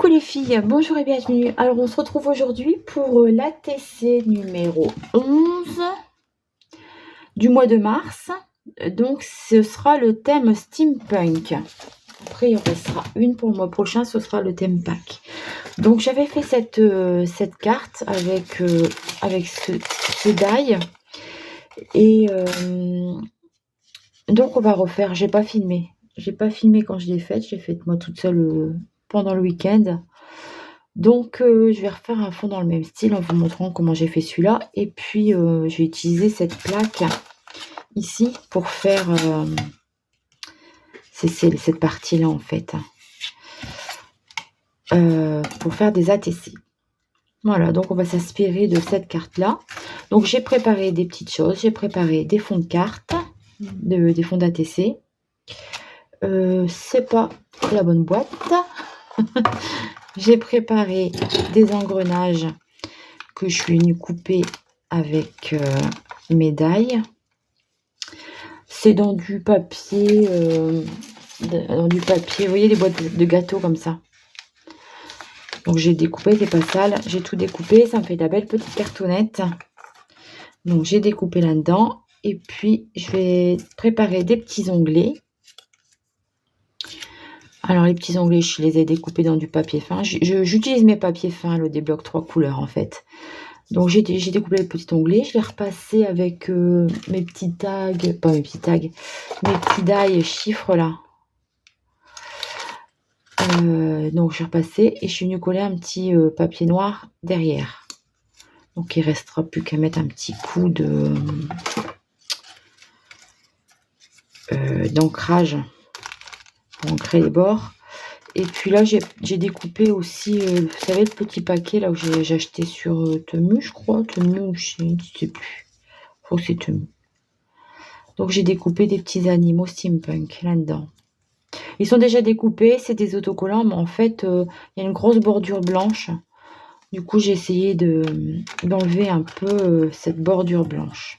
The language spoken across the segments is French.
Coucou les filles, bonjour et bienvenue. Alors on se retrouve aujourd'hui pour l'ATC numéro 11 du mois de mars. Donc ce sera le thème steampunk. Après il en restera une pour le mois prochain, ce sera le thème pack. Donc j'avais fait cette carte avec ce die. Et donc on va refaire, j'ai pas filmé quand je l'ai faite, je l'ai faite moi toute seule pendant le week-end. Donc je vais refaire un fond dans le même style en vous montrant comment j'ai fait celui-là. Et puis je vais utiliser cette plaque ici pour faire cette partie-là en fait. Pour faire des ATC. Voilà, donc on va s'inspirer de cette carte-là. Donc j'ai préparé des petites choses. J'ai préparé des fonds de cartes, des fonds d'ATC. C'est pas la bonne boîte. J'ai préparé des engrenages que je suis venue couper avec mes die. C'est dans du papier, vous voyez les boîtes de gâteaux comme ça. Donc j'ai découpé, c'est pas sale, j'ai tout découpé, ça me fait de la belle petite cartonnette. Donc j'ai découpé là-dedans et puis je vais préparer des petits onglets. Alors les petits onglets, je les ai découpés dans du papier fin. J'utilise mes papiers fins, le débloc 3 couleurs en fait. Donc j'ai découpé les petits onglets, je l'ai repassé avec mes petits tags, pas mes petits tags, mes petits die chiffres là. Donc je vais repasser et je suis venue coller un petit papier noir derrière. Donc il restera plus qu'à mettre un petit coup d'ancrage pour ancrer les bords. Et puis là j'ai découpé aussi, vous savez le petit paquet là où j'ai acheté sur Temu, je crois, Temu ou je sais plus. Je crois que c'est Temu. Donc j'ai découpé des petits animaux steampunk là-dedans. Ils sont déjà découpés, c'est des autocollants, mais en fait il y a une grosse bordure blanche. Du coup j'ai essayé d'enlever un peu cette bordure blanche.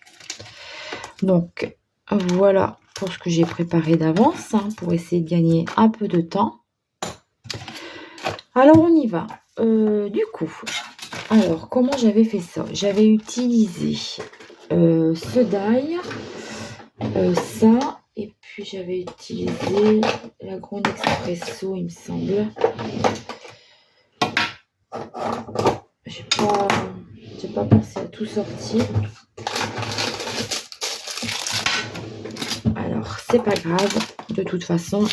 Donc voilà pour ce que j'ai préparé d'avance, pour essayer de gagner un peu de temps. Alors on y va. Du coup, alors comment j'avais fait ça? J'avais utilisé ce die, ça, et puis j'avais utilisé la Grande Expresso, il me semble. J'ai pas pensé à tout sortir. Alors c'est pas grave, de toute façon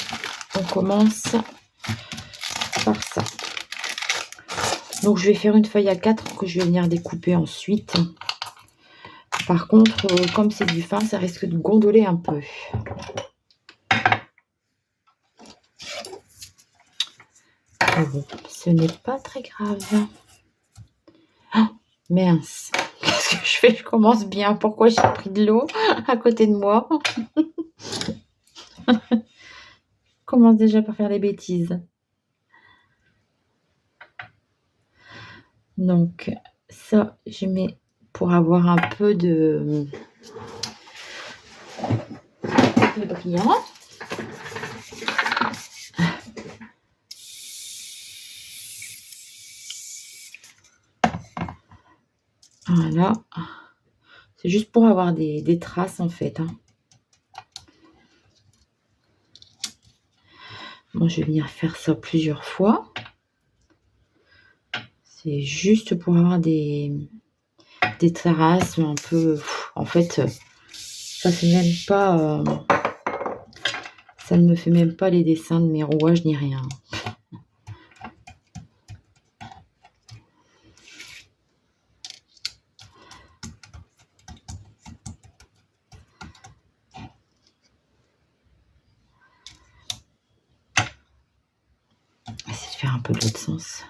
on commence par ça. Donc je vais faire une feuille à 4 que je vais venir découper ensuite. Par contre, comme c'est du fin, ça risque de gondoler un peu. Mais bon, ce n'est pas très grave. Oh, mince. Qu'est-ce que je fais? Je commence bien. Pourquoi j'ai pris de l'eau à côté de moi? Je commence déjà par faire des bêtises. Donc, ça, je mets pour avoir un peu de brillant. Voilà. C'est juste pour avoir des traces en fait. Bon, je vais venir faire ça plusieurs fois. C'est juste pour avoir des traces un peu. En fait, ça fait même pas. Ça ne me fait même pas les dessins de mes rouages ni rien. Essayer de faire un peu de l'autre sens.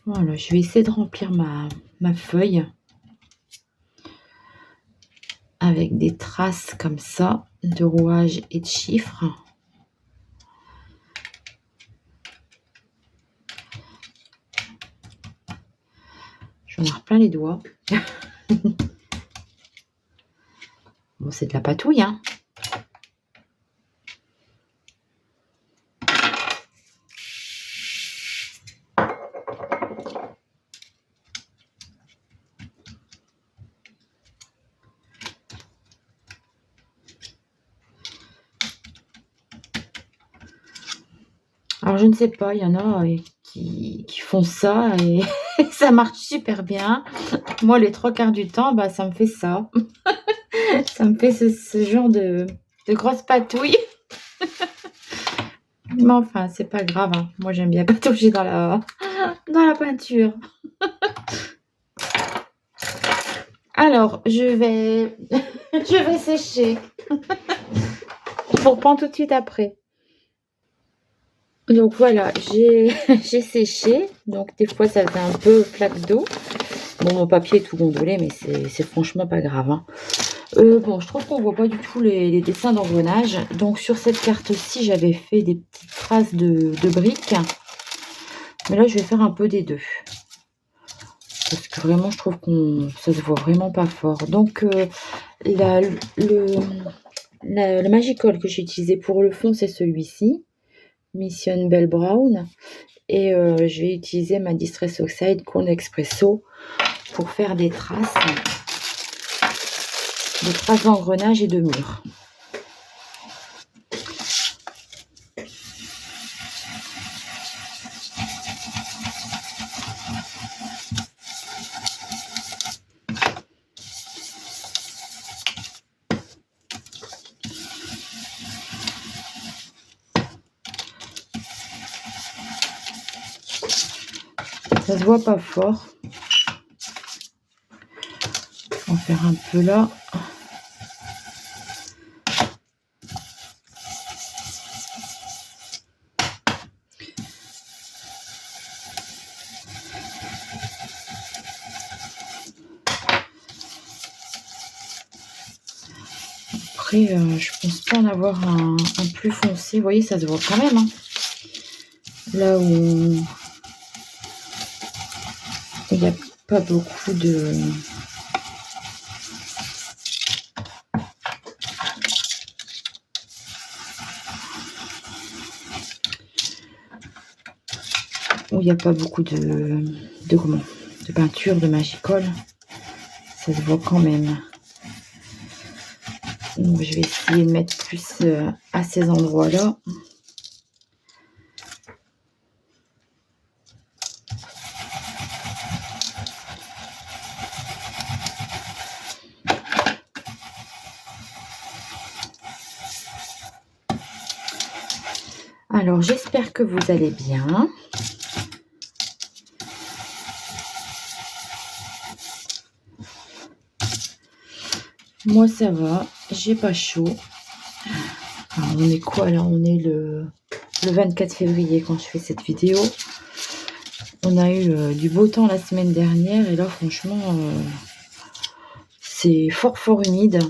Voilà, je vais essayer de remplir ma feuille avec des traces comme ça de rouages et de chiffres. J'en ai plein les doigts. Bon, c'est de la patouille, hein. Alors je ne sais pas, il y en a qui font ça et ça marche super bien. Moi, les 3/4 du temps, bah, ça me fait ça. Ça me fait ce genre de grosses patouilles. Mais enfin, c'est pas grave, hein. Moi, j'aime bien patauger dans la peinture. Alors, je vais sécher. Je vous reprends tout de suite après. Donc voilà, j'ai séché. Donc des fois, ça faisait un peu flaque d'eau. Bon, mon papier est tout gondolé, mais c'est franchement pas grave, hein. Bon, je trouve qu'on voit pas du tout les dessins d'engrenage. Donc sur cette carte-ci, j'avais fait des petites traces de briques. Mais là, je vais faire un peu des deux. Parce que vraiment, je trouve ça se voit vraiment pas fort. Donc, le Magical que j'ai utilisé pour le fond, c'est celui-ci. Mission Bell Brown. Et je vais utiliser ma Distress Oxide Cold Espresso pour faire des traces d'engrenage et de mur. Ça se voit pas fort. On va faire un peu là. Après, je pense pas en avoir un plus foncé. Vous voyez, ça se voit quand même, hein. Là où il n'y a pas beaucoup de... Où il n'y a pas beaucoup de peinture, de Magical. Ça se voit quand même. Donc, je vais essayer de mettre plus à ces endroits-là. Alors, j'espère que vous allez bien. Moi, ça va. J'ai pas chaud. Alors, on est quoi là? On est le 24 février quand je fais cette vidéo. On a eu du beau temps la semaine dernière. Et là, franchement, c'est fort humide.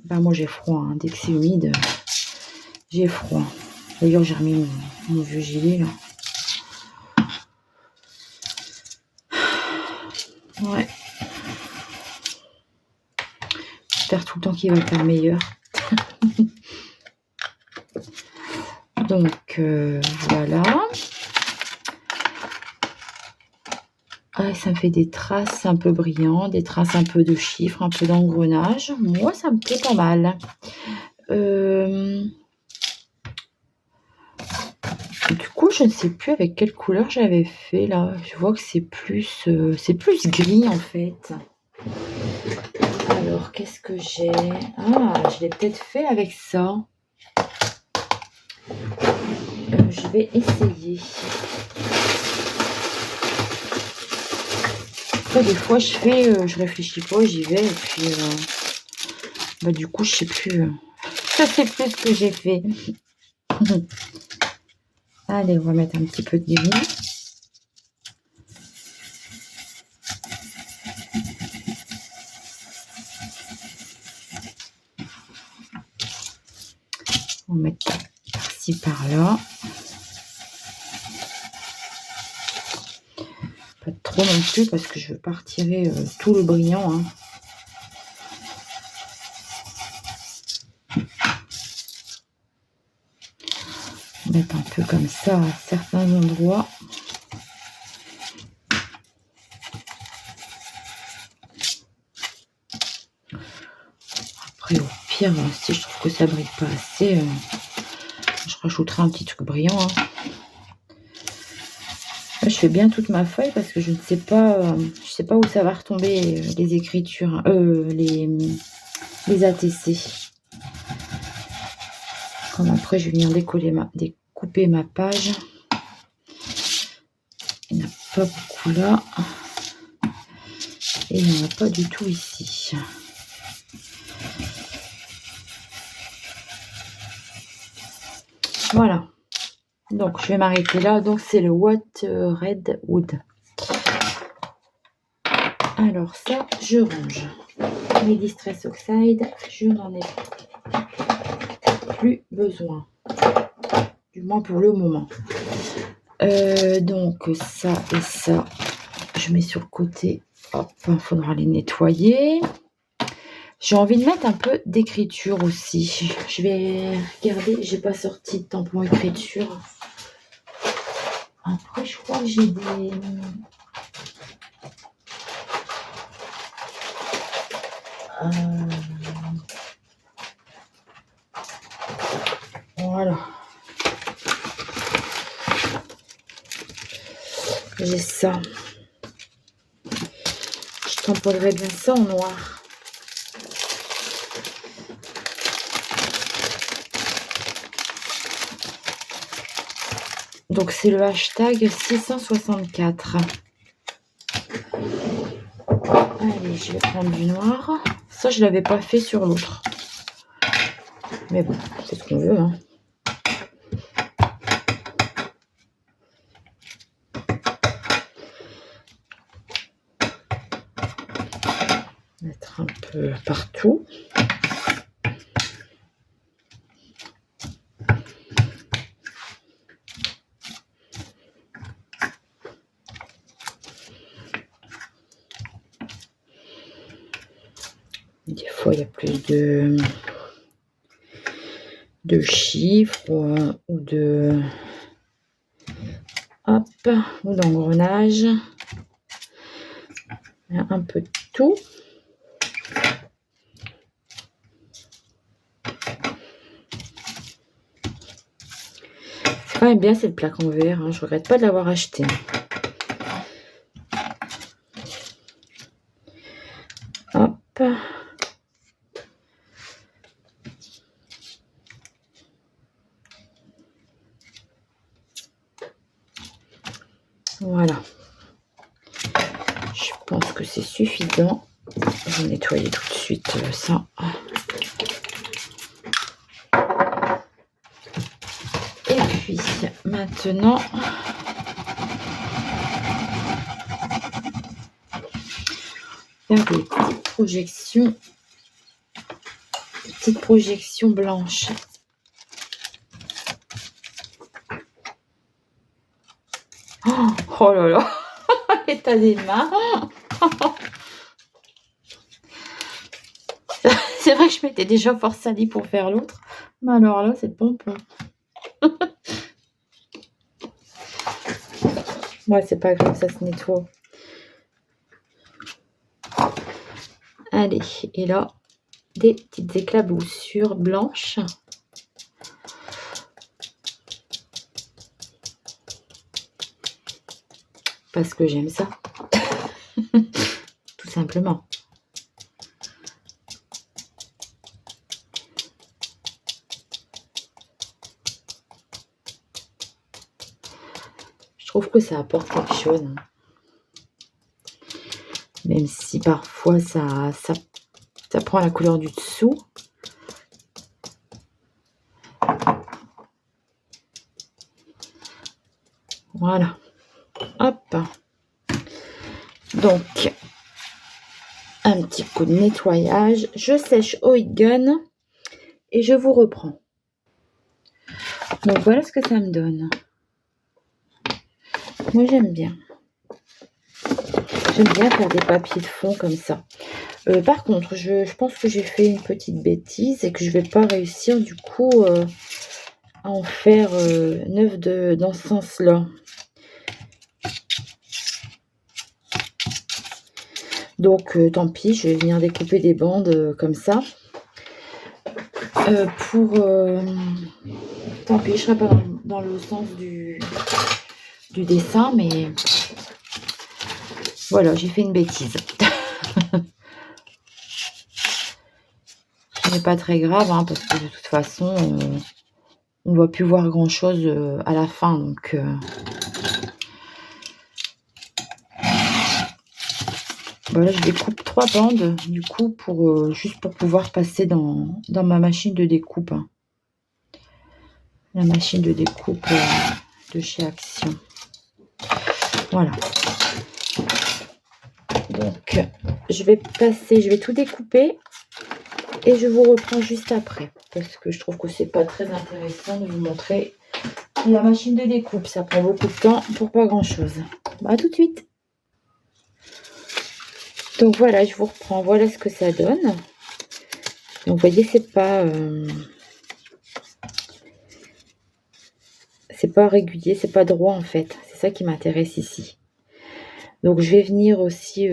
Ben, moi, j'ai froid, hein. Dès que c'est humide, j'ai froid. D'ailleurs, j'ai remis mon vieux gilet, là. Ouais. J'espère tout le temps qu'il va faire meilleur. Donc, voilà. Ah, ça me fait des traces un peu brillantes, des traces un peu de chiffres, un peu d'engrenage. Moi, ça me plaît pas mal. Du coup, je ne sais plus avec quelle couleur j'avais fait là. Je vois que c'est plus gris en fait. Alors, qu'est-ce que j'ai? Ah, je l'ai peut-être fait avec ça. Je vais essayer. Après, des fois, je réfléchis pas, j'y vais et puis bah, du coup, je sais plus. Je sais plus ce que j'ai fait. Allez, on va mettre un petit peu de gris. On va mettre par-ci, par-là. Pas trop non plus parce que je veux pas retirer tout le brillant, hein. mettre un peu comme ça à certains endroits. Après, au pire, si je trouve que ça brille pas assez, je rajouterai un petit truc brillant. Hein. Là, je fais bien toute ma feuille parce que je ne sais pas, où ça va retomber les écritures, les ATC. Comme après, je vais venir découper ma page. Il n'y en a pas beaucoup là. Et il n'y en a pas du tout ici. Voilà. Donc, je vais m'arrêter là. Donc, c'est le What Red Wood. Alors, ça, je range. Les Distress Oxide, je n'en ai plus besoin. Du moins pour le moment. Donc, ça et ça, je mets sur le côté. Hop, il faudra les nettoyer. J'ai envie de mettre un peu d'écriture aussi. Je vais regarder. J'ai pas sorti de tampon écriture. Après, je crois que j'ai des... Voilà. J'ai ça. Je tamponnerai bien ça en noir. Donc, c'est le hashtag 664. Allez, je vais prendre du noir. Ça, je ne l'avais pas fait sur l'autre. Mais bon, c'est ce qu'on veut. Hein. Mettre un peu partout. Des fois, il y a plus de chiffres ou de... Hop, ou d'engrenage. Un peu de tout. C'est quand même bien cette plaque en verre. Hein. Je regrette pas de l'avoir achetée. Hop. Voilà. Je pense que c'est suffisant. Je vais nettoyer tout de suite ça. Et puis maintenant, faire des petites projections blanches. Oh là là, l'état des mains. C'est vrai que je m'étais déjà fort salie pour faire l'autre. Mais alors là, c'est pompon. Ouais, c'est pas grave, ça se nettoie. Allez, et là, des petites éclaboussures blanches. Parce que j'aime ça. Tout simplement. Je trouve que ça apporte quelque chose. Hein. Même si parfois ça prend la couleur du dessous. Voilà. Hop. Donc, un petit coup de nettoyage. Je sèche au heat gun et je vous reprends. Donc, voilà ce que ça me donne. Moi, j'aime bien. J'aime bien faire des papiers de fond comme ça. Par contre, je pense que j'ai fait une petite bêtise et que je vais pas réussir du coup en faire 9 dans ce sens-là. Donc tant pis, je vais venir découper des bandes comme ça. Tant pis, je serai pas dans le sens du dessin, mais voilà, j'ai fait une bêtise. Ce n'est pas très grave, hein, parce que de toute façon, on va plus voir grand chose à la fin, donc voilà, je découpe 3 bandes du coup pour juste pour pouvoir passer dans ma machine de découpe, hein. La machine de découpe de chez Action. Voilà. Donc je vais tout découper et je vous reprends juste après, parce que je trouve que c'est pas très intéressant de vous montrer la machine de découpe. Ça prend beaucoup de temps pour pas grand chose. À tout de suite. Donc voilà, je vous reprends. Voilà ce que ça donne. Donc vous voyez, c'est pas régulier, c'est pas droit en fait. C'est ça qui m'intéresse ici. Donc je vais venir aussi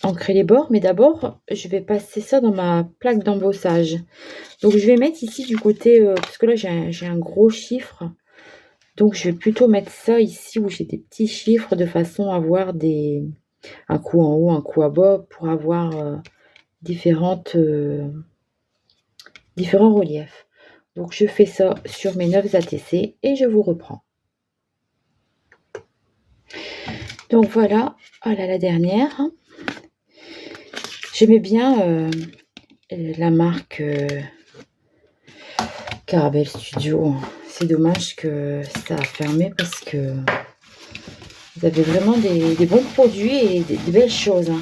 ancrer les bords, mais d'abord je vais passer ça dans ma plaque d'embossage. Donc je vais mettre ici du côté, parce que là j'ai un gros chiffre, donc je vais plutôt mettre ça ici où j'ai des petits chiffres, de façon à avoir un coup en haut, un coup à bas, pour avoir différents reliefs. Donc je fais ça sur mes 9 ATC et je vous reprends. Donc voilà, voilà la dernière. J'aimais bien la marque Caravelle Studio. C'est dommage que ça a fermé, parce que vous avez vraiment des bons produits et des belles choses, hein.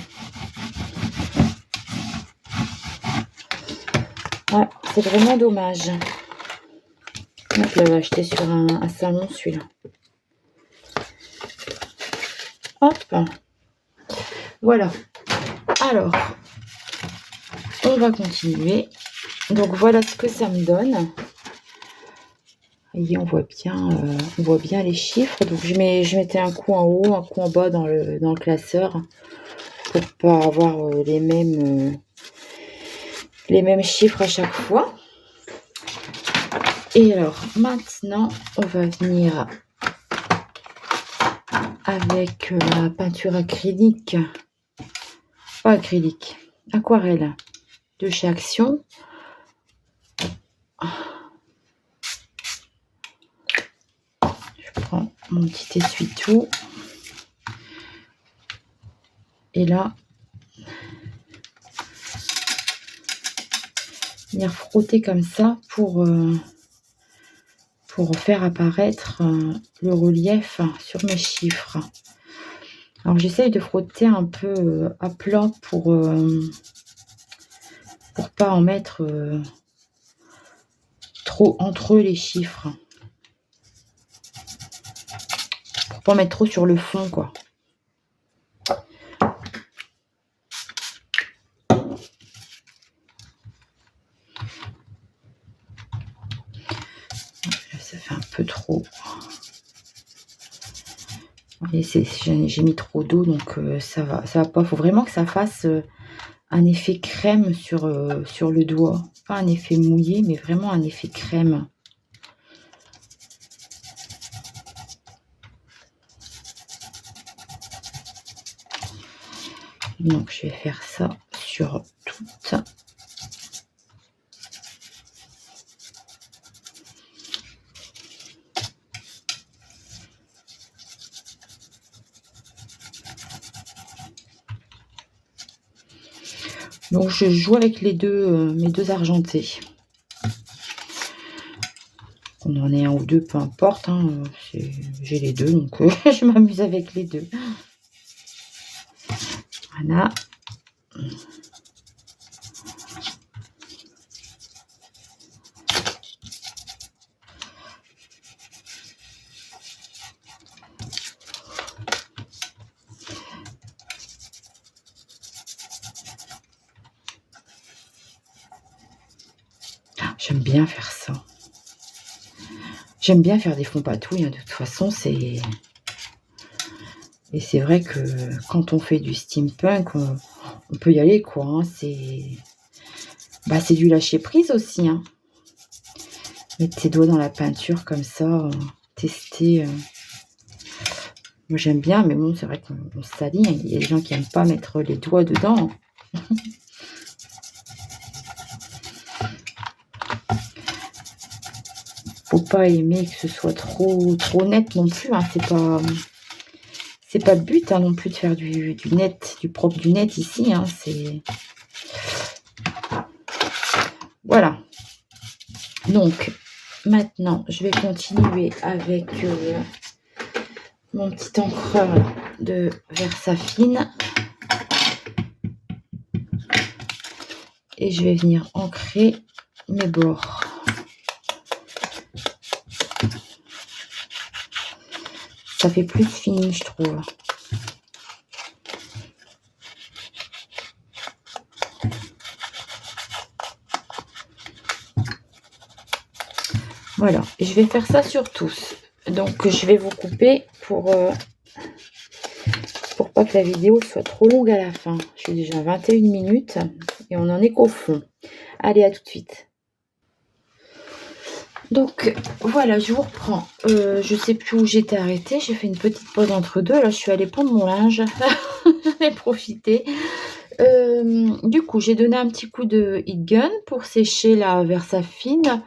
Ouais, c'est vraiment dommage. Je l'avais acheté sur un salon, celui-là. Hop. Voilà. Alors, on va continuer. Donc voilà ce que ça me donne. Et on voit bien les chiffres. Donc je mettais un coup en haut, un coup en bas dans le classeur, pour pas avoir les mêmes chiffres à chaque fois. Et alors maintenant, on va venir avec la peinture acrylique, pas acrylique, aquarelle de chez Action. Je prends mon petit essuie-tout. Et là, venir frotter comme ça pour faire apparaître le relief sur mes chiffres. Alors j'essaye de frotter un peu à plat pour pas en mettre trop entre les chiffres, pour pas en mettre trop sur le fond, quoi. Ça fait un peu trop. J'ai mis trop d'eau, donc ça va pas. Faut vraiment que ça fasse un effet crème sur le doigt. Pas un effet mouillé, mais vraiment un effet crème. Donc je vais faire ça sur toutes. Donc je joue avec les deux, mes deux argentés. On en ait un ou deux, peu importe, hein, j'ai les deux, donc je m'amuse avec les deux. Voilà. J'aime bien faire ça. J'aime bien faire des fonds patouilles, hein, de toute façon, c'est... Et c'est vrai que quand on fait du steampunk, on peut y aller, quoi. Hein, c'est du lâcher prise aussi. Hein. Mettre ses doigts dans la peinture comme ça, tester. Moi j'aime bien, mais bon, c'est vrai qu'on se salit. Hein. Il y a des gens qui n'aiment pas mettre les doigts dedans. Faut pas aimer que ce soit trop net non plus. Hein. C'est pas le but, hein, non plus de faire du net, du propre du net ici. Hein. C'est voilà. Donc maintenant, je vais continuer avec mon petit encreur de Versafine. Et je vais venir ancrer mes bords. Ça fait plus fini, je trouve. Voilà, et je vais faire ça sur tous. Donc, je vais vous couper pour pas que la vidéo soit trop longue à la fin. Je suis déjà à 21 minutes et on en est qu'au fond. Allez, à tout de suite. Donc, voilà, je vous reprends. Je sais plus où j'étais arrêtée. J'ai fait une petite pause entre deux. Là, je suis allée pondre mon linge. J'en ai profité. Du coup, j'ai donné un petit coup de heat gun pour sécher la Versafine.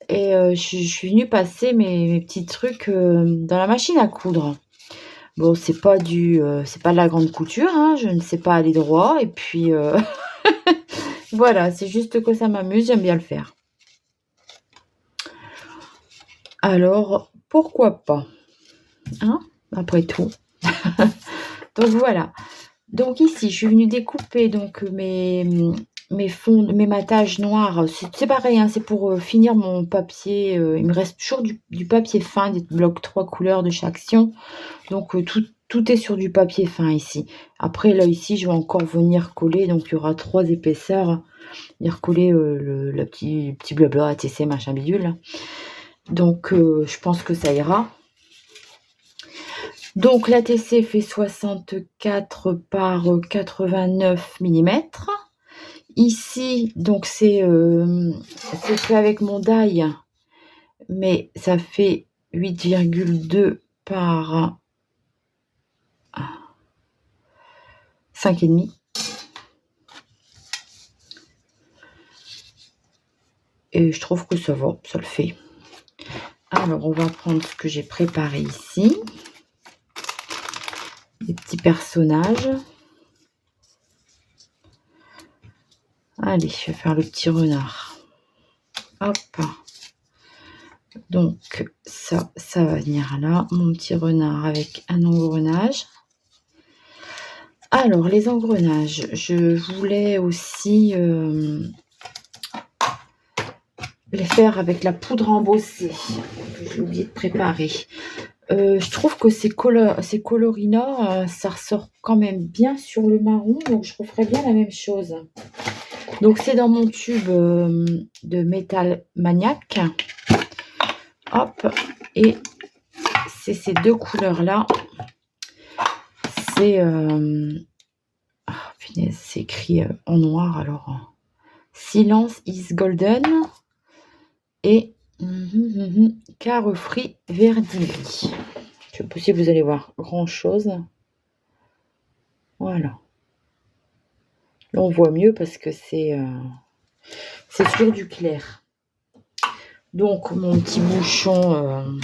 Et je suis venue passer mes petits trucs dans la machine à coudre. Bon, c'est pas de la grande couture, hein, je ne sais pas aller droit. Et puis, voilà, c'est juste que ça m'amuse, j'aime bien le faire. Alors, pourquoi pas, hein, après tout. Donc, voilà. Donc, ici, je suis venue découper donc, mes matages noirs. C'est pareil, hein, c'est pour finir mon papier. Il me reste toujours du papier fin, des blocs 3 couleurs de chaque action. Donc, tout est sur du papier fin ici. Après, là, ici, je vais encore venir coller. Donc, il y aura 3 épaisseurs. Venir coller le petit blabla ATC, machin bidule. Là. Donc, je pense que ça ira. Donc, l'ATC fait 64 par 89 mm. Ici, donc, c'est fait avec mon die. Mais ça fait 8,2 par 5,5. Et je trouve que ça va, ça le fait. Alors, on va prendre ce que j'ai préparé ici. Des petits personnages. Allez, je vais faire le petit renard. Hop. Donc, ça va venir là. Mon petit renard avec un engrenage. Alors, les engrenages, je voulais aussi les faire avec la poudre embossée que j'ai oublié de préparer. Je trouve que ces coloris-là, ça ressort quand même bien sur le marron, donc je referai bien la même chose. Donc c'est dans mon tube de Metal Maniac. Hop, et c'est ces deux couleurs-là. C'est c'est écrit en noir, alors Silence is Golden et Carefree Verdili. Je sais pas si vous allez voir grand chose. Voilà. Là on voit mieux parce que c'est sur du clair. Donc mon petit bouchon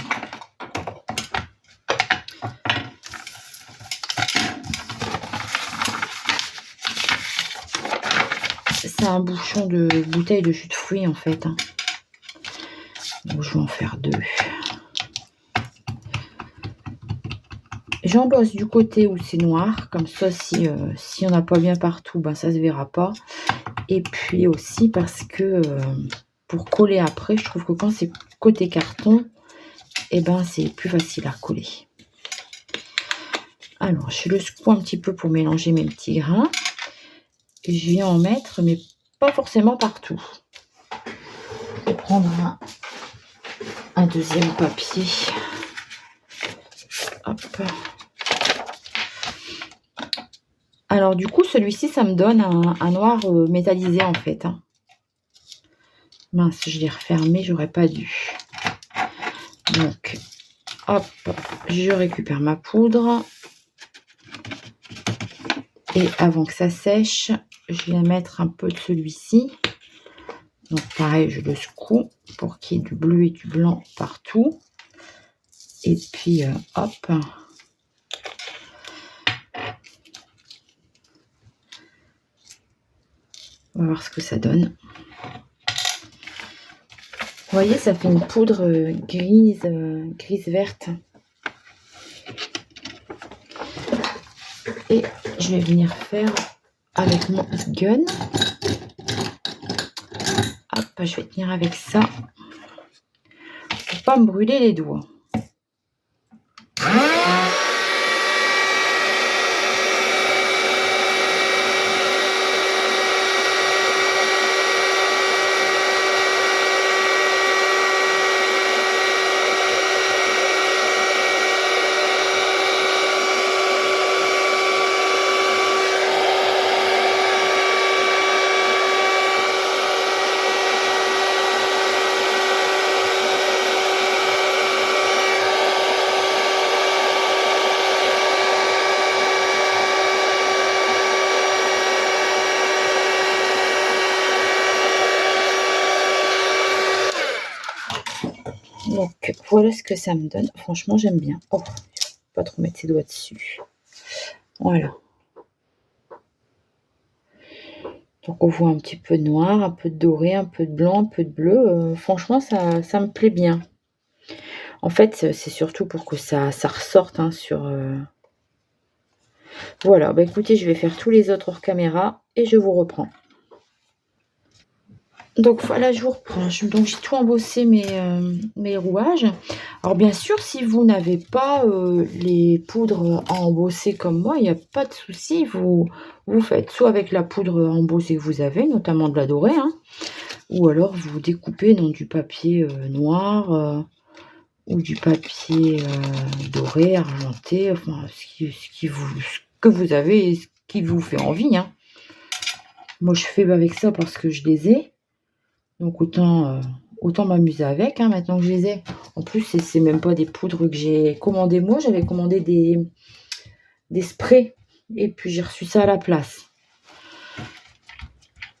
c'est un bouchon de bouteille de jus de fruits en fait. Hein. Donc je vais en faire 2. J'embosse du côté où c'est noir, comme ça si on n'a pas bien partout, ben ça se verra pas. Et puis aussi parce que pour coller après, je trouve que quand c'est côté carton, et ben c'est plus facile à coller. Alors je le secoue un petit peu pour mélanger mes petits grains. Et je viens en mettre, mais pas forcément partout. Je vais prendre un deuxième papier. Hop. Alors du coup, celui-ci, ça me donne un noir métallisé en fait. Hein. Mince, je l'ai refermé, j'aurais pas dû. Donc, hop, je récupère ma poudre. Et avant que ça sèche, je vais mettre un peu de celui-ci. Donc pareil, je le secoue pour qu'il y ait du bleu et du blanc partout. Et puis, hop. On va voir ce que ça donne. Vous voyez, ça fait une poudre grise, grise-verte. Et je vais venir faire avec mon gun. Hop, je vais tenir avec ça. Pour pas me brûler les doigts. Donc voilà ce que ça me donne. Franchement, j'aime bien. Oh, pas trop mettre ses doigts dessus. Voilà. Donc on voit un petit peu de noir, un peu de doré, un peu de blanc, un peu de bleu. Franchement, ça me plaît bien. En fait, c'est surtout pour que ça ressorte hein, sur... Voilà, bah écoutez, je vais faire tous les autres hors caméra et je vous reprends. Donc voilà, je vous reprends. Donc j'ai tout embossé mes rouages. Alors bien sûr, si vous n'avez pas les poudres à embosser comme moi, il n'y a pas de souci. Vous faites soit avec la poudre embossée que vous avez, notamment de la dorée, hein, ou alors vous découpez dans du papier noir ou du papier doré, argenté, enfin ce que vous avez et ce qui vous fait envie. Hein. Moi je fais avec ça parce que je les ai. Donc autant m'amuser avec, hein, maintenant que je les ai. En plus, c'est même pas des poudres que j'ai commandées moi. J'avais commandé des sprays. Et puis j'ai reçu ça à la place.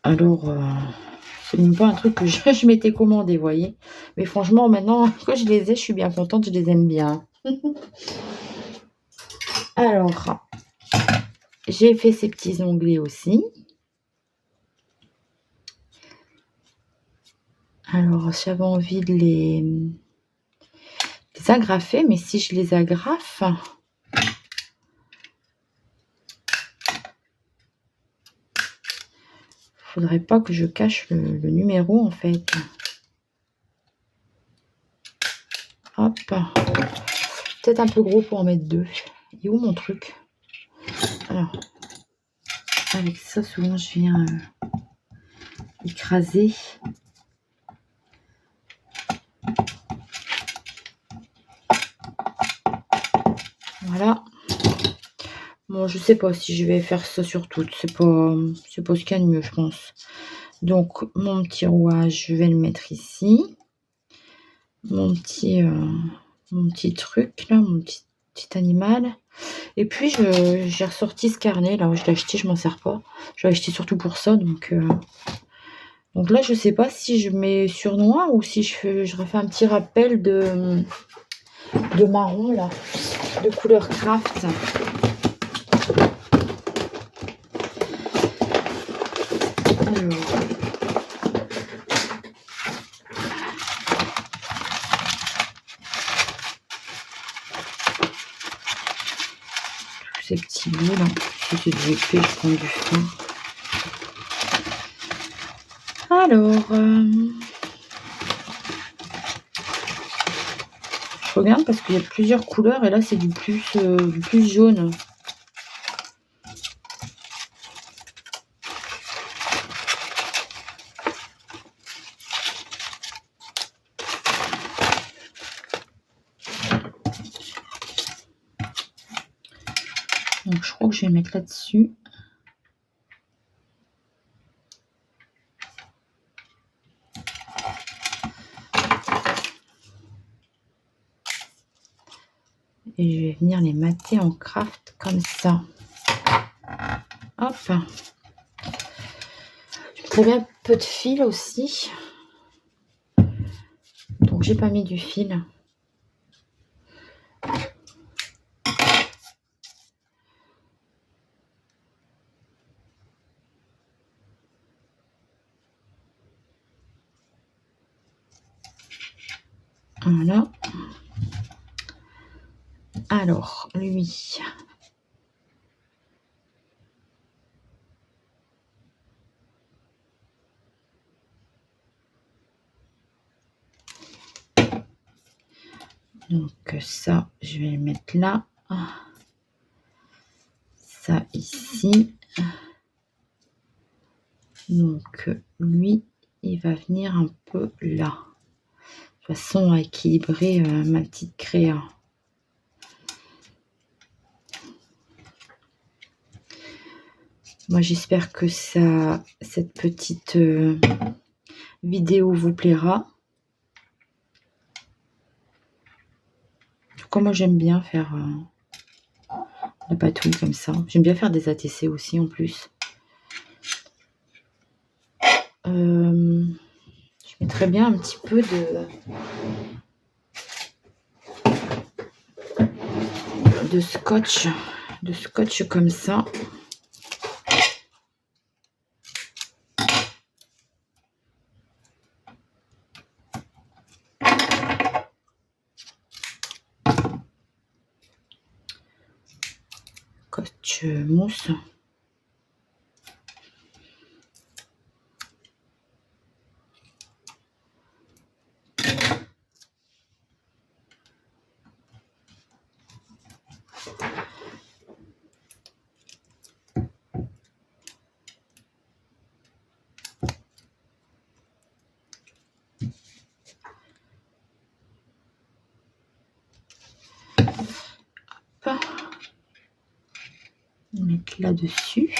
Alors, c'est même pas un truc que je m'étais commandé, vous voyez. Mais franchement, maintenant, quand je les ai, je suis bien contente. Je les aime bien. Alors, j'ai fait ces petits onglets aussi. Alors, j'avais envie de les agrafer, mais si je les agrafe, faudrait pas que je cache le numéro en fait. Hop. Peut-être un peu gros pour en mettre deux. Il est où mon truc? Alors, avec ça, souvent je viens écraser. Voilà. Bon, je sais pas si je vais faire ça sur toutes. C'est pas ce qu'il y a de mieux, je pense. Donc, mon petit rouage, je vais le mettre ici. Mon petit truc, là, mon petit animal. Et puis, j'ai ressorti ce carnet. Là, je l'ai acheté, je m'en sers pas. Je l'ai acheté surtout pour ça. Donc là, je sais pas si je mets sur noir ou si je refais un petit rappel de marron, là, de couleur craft. Ces petits bouts là, si c'est du épais, je prends du fin. Alors, je regarde parce qu'il y a plusieurs couleurs et là c'est du plus jaune. Donc je crois que je vais mettre là-dessus. Et je vais venir les mater en craft comme ça. Hop. Je mettrai bien un peu de fil aussi. Donc j'ai pas mis du fil. Voilà. Alors, lui. Donc ça, je vais le mettre là. Ça ici. Donc lui, il va venir un peu là. De toute façon, à équilibrer ma petite créa. Moi, j'espère que cette petite vidéo vous plaira. En tout cas, moi, j'aime bien faire la patouille comme ça. J'aime bien faire des ATC aussi, en plus. Je mettrais bien un petit peu de scotch comme ça. Scotch mousse. Mettre là-dessus.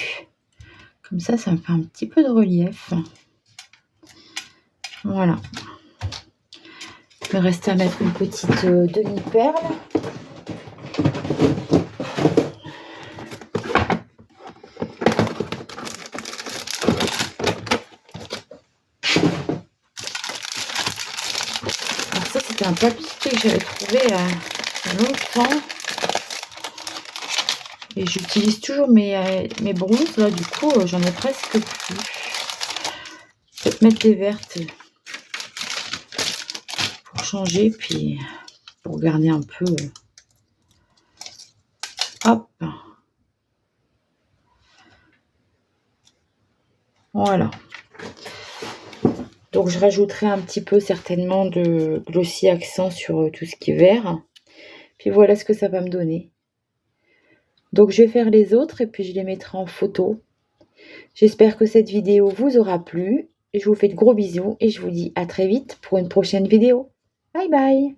Comme ça, ça me fait un petit peu de relief. Voilà. Il me reste à mettre une petite demi-perle. Alors ça, c'était un papier que j'avais trouvé il y a longtemps. Et j'utilise toujours mes bronzes, là, du coup, j'en ai presque plus. Peut-être mettre des vertes pour changer, puis pour garder un peu. Hop. Voilà. Donc, je rajouterai un petit peu, certainement, de glossy accent sur tout ce qui est vert. Puis voilà ce que ça va me donner. Donc, je vais faire les autres et puis je les mettrai en photo. J'espère que cette vidéo vous aura plu. Je vous fais de gros bisous et je vous dis à très vite pour une prochaine vidéo. Bye bye!